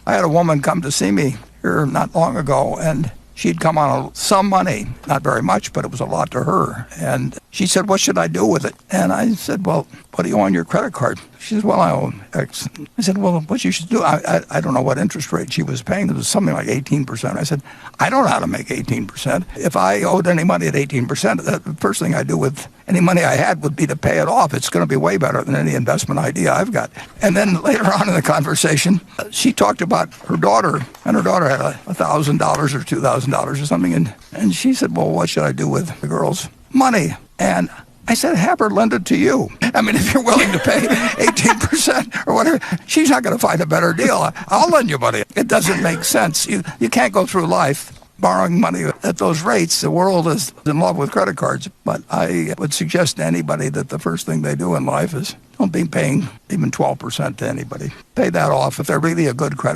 I had a woman come to see me here not long ago, and she'd come on some money, not very much, but it was a lot to her. And she said, what should I do with it? And I said, well, what do you owe on your credit card? She said, well, I owe X. I said, well, what you should do, I don't know what interest rate she was paying. It was something like 18%. I said, I don't know how to make 18%. If I owed any money at 18%, the first thing I do with any money I had would be to pay it off. It's going to be way better than any investment idea I've got. And then later on in the conversation, she talked about her daughter, and her daughter had $1,000 or $2,000 or something. And she said, well, what should I do with the girl's money? And I said, have her lend it to you. I mean, if you're willing to pay 18% or whatever, she's not going to find a better deal. I'll lend you money. It doesn't make sense. You can't go through life borrowing money at those rates. The world is in love with credit cards. But I would suggest to anybody that the first thing they do in life is don't be paying even 12% to anybody. Pay that off if they're really a good credit